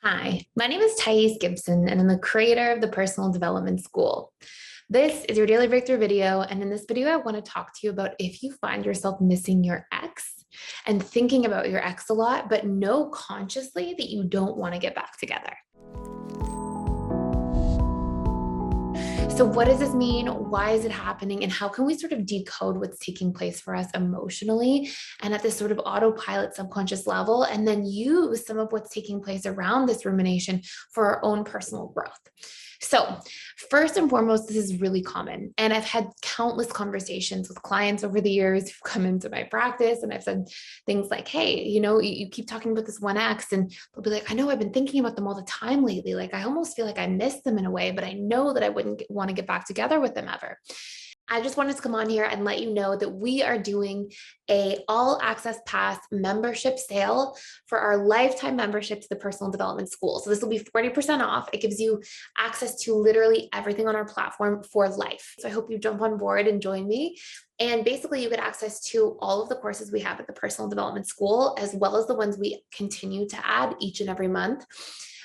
Hi, my name is Gibson, and I'm the creator of the Personal Development School. This is your daily breakthrough video, and in this video, I want to talk to you about if you find yourself missing your ex and thinking about your ex a lot, but know consciously that you don't want to get back together. So what does this mean? Why is it happening? And how can we sort of decode what's taking place for us emotionally and at this sort of autopilot subconscious level, and then use some of what's taking place around this rumination for our own personal growth? So first and foremost, this is really common. And I've had countless conversations with clients over the years who've come into my practice. And I've said things like, hey, you keep talking about this one ex, and they'll be like, I know I've been thinking about them all the time lately. Like, I almost feel like I miss them in a way, but I know that I wouldn't want to get back together with them ever. I just wanted to come on here and let you know that we are doing a all access pass membership sale for our lifetime membership to the Personal Development School. So this will be 40% off. It gives you access to literally everything on our platform for life. So I hope you jump on board and join me. And basically you get access to all of the courses we have at the Personal Development School, as well as the ones we continue to add each and every month,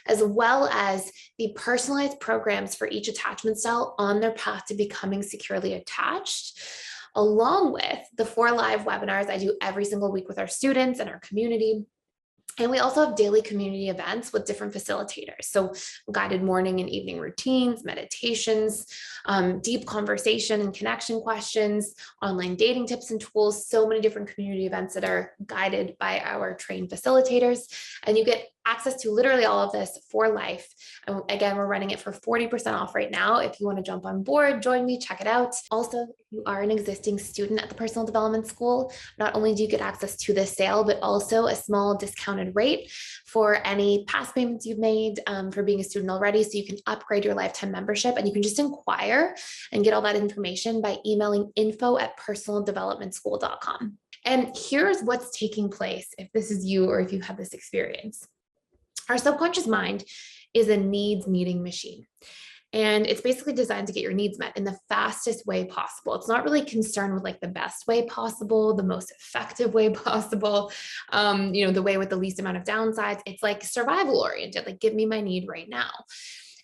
as well as the personalized programs for each attachment style on their path to becoming securely attached, along with the 4 live webinars I do every single week with our students and our community. And we also have daily community events with different facilitators. So guided morning and evening routines, meditations, deep conversation and connection questions, online dating tips and tools, so many different community events that are guided by our trained facilitators. And you get access to literally all of this for life. And again, we're running it for 40% off right now. If you want to jump on board, join me, check it out. Also, if you are an existing student at the Personal Development School, not only do you get access to this sale, but also a small discounted rate for any past payments you've made for being a student already. So you can upgrade your lifetime membership, and you can just inquire and get all that information by emailing info@personaldevelopmentschool.com. And here's what's taking place if this is you or if you have this experience. Our subconscious mind is a needs meeting machine. And it's basically designed to get your needs met in the fastest way possible. It's not really concerned with like the best way possible, the most effective way possible, the way with the least amount of downsides. It's like survival oriented, like give me my need right now.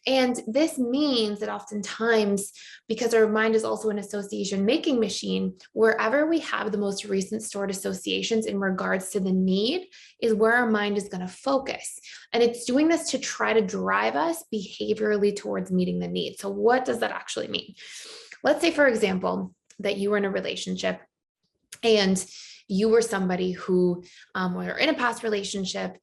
And this means that oftentimes, because our mind is also an association making machine, wherever we have the most recent stored associations in regards to the need is where our mind is going to focus. And it's doing this to try to drive us behaviorally towards meeting the need. So what does that actually mean? Let's say, for example, that you were in a relationship and you were somebody who were in a past relationship,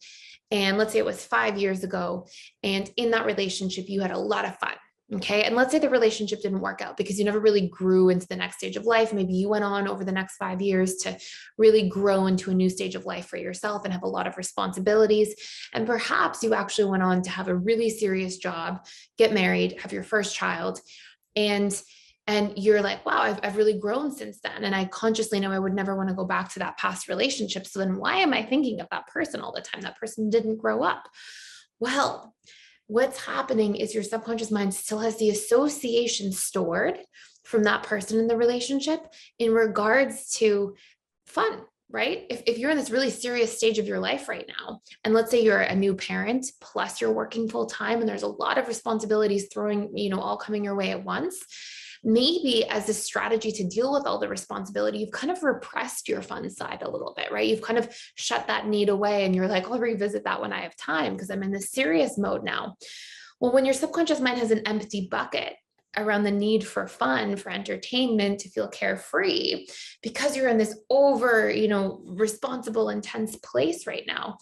and let's say it was 5 years ago, and in that relationship, you had a lot of fun. Okay. And let's say the relationship didn't work out because you never really grew into the next stage of life. Maybe you went on over the next 5 years to really grow into a new stage of life for yourself and have a lot of responsibilities. And perhaps you actually went on to have a really serious job, get married, have your first child. And you're like, wow, I've really grown since then. And I consciously know I would never want to go back to that past relationship. So then why am I thinking of that person all the time? That person didn't grow up. Well, what's happening is your subconscious mind still has the association stored from that person in the relationship in regards to fun, right? If you're in this really serious stage of your life right now, and let's say you're a new parent, plus you're working full time and there's a lot of responsibilities all coming your way at once, maybe as a strategy to deal with all the responsibility, you've kind of repressed your fun side a little bit, right? You've kind of shut that need away and you're like, I'll revisit that when I have time because I'm in this serious mode now. Well, when your subconscious mind has an empty bucket around the need for fun, for entertainment, to feel carefree, because you're in this responsible, intense place right now,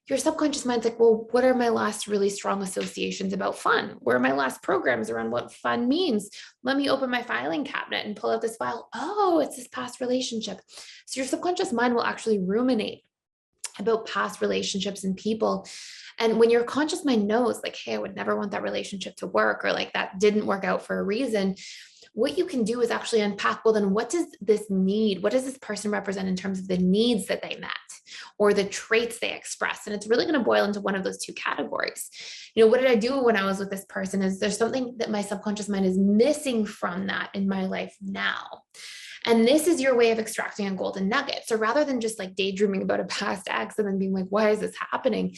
your subconscious mind's like, well, what are my last really strong associations about fun? Where are my last programs around what fun means? Let me open my filing cabinet and pull out this file. Oh, it's this past relationship. So your subconscious mind will actually ruminate about past relationships and people. And when your conscious mind knows like, hey, I would never want that relationship to work, or like that didn't work out for a reason, what you can do is actually unpack, well, then what does this need? What does this person represent in terms of the needs that they met or the traits they express? And it's really going to boil into one of those two categories. What did I do when I was with this person? Is there something that my subconscious mind is missing from that in my life now? And this is your way of extracting a golden nugget. So rather than just like daydreaming about a past ex and then being like, why is this happening?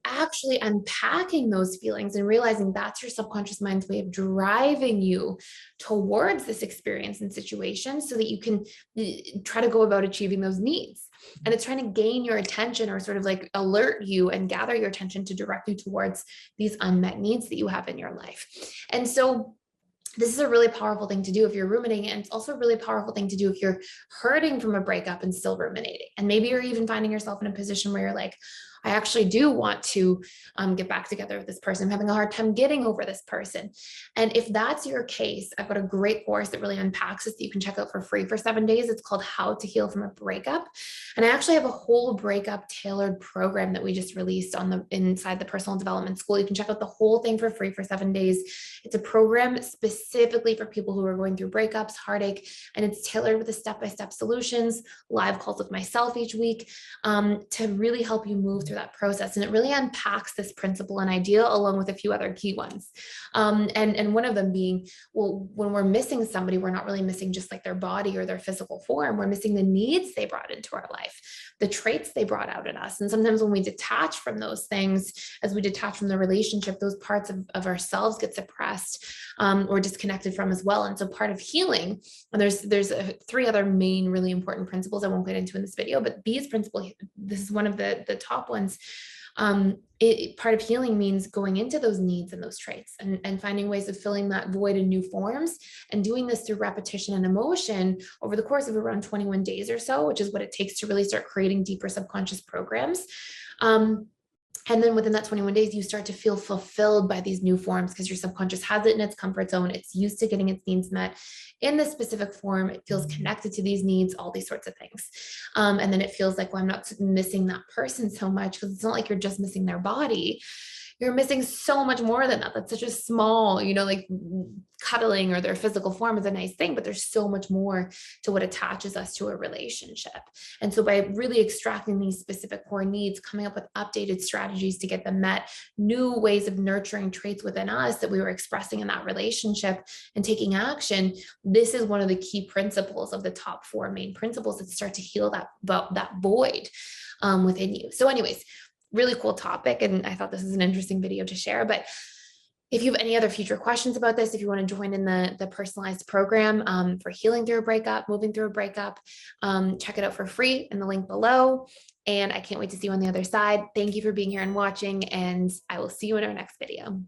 actually unpacking those feelings and realizing that's your subconscious mind's way of driving you towards this experience and situation so that you can try to go about achieving those needs. And it's trying to gain your attention or sort of like alert you and gather your attention to direct you towards these unmet needs that you have in your life. And so this is a really powerful thing to do if you're ruminating. And it's also a really powerful thing to do if you're hurting from a breakup and still ruminating. And maybe you're even finding yourself in a position where you're like, I actually do want to get back together with this person. I'm having a hard time getting over this person. And if that's your case, I've got a great course that really unpacks this that you can check out for free for 7 days. It's called How to Heal from a Breakup. And I actually have a whole breakup tailored program that we just released inside the personal development school. You can check out the whole thing for free for 7 days. It's a program specifically for people who are going through breakups, heartache, and it's tailored with the step-by-step solutions, live calls with myself each week to really help you move through that process. And it really unpacks this principle and idea along with a few other key ones. And one of them being, well, when we're missing somebody, we're not really missing just like their body or their physical form. We're missing the needs they brought into our life, the traits they brought out in us. And sometimes when we detach from those things, as we detach from the relationship, those parts of ourselves get suppressed or disconnected from as well. And so part of healing, and there's 3 other main really important principles I won't get into in this video, but these principles, this is one of the top ones. Part of healing means going into those needs and those traits and finding ways of filling that void in new forms, and doing this through repetition and emotion over the course of around 21 days or so, which is what it takes to really start creating deeper subconscious programs. And then within that 21 days, you start to feel fulfilled by these new forms because your subconscious has it in its comfort zone. It's used to getting its needs met in this specific form. It feels connected to these needs, all these sorts of things. And then it feels like, well, I'm not missing that person so much, because it's not like you're just missing their body. You're missing so much more than that. That's such a small, like cuddling or their physical form is a nice thing, but there's so much more to what attaches us to a relationship. And so by really extracting these specific core needs, coming up with updated strategies to get them met, new ways of nurturing traits within us that we were expressing in that relationship and taking action, this is one of the key principles of the top 4 main principles that start to heal that void within you. So anyways, really cool topic. And I thought this is an interesting video to share. But if you have any other future questions about this, if you want to join in the personalized program for healing through a breakup, moving through a breakup, check it out for free in the link below. And I can't wait to see you on the other side. Thank you for being here and watching, and I will see you in our next video.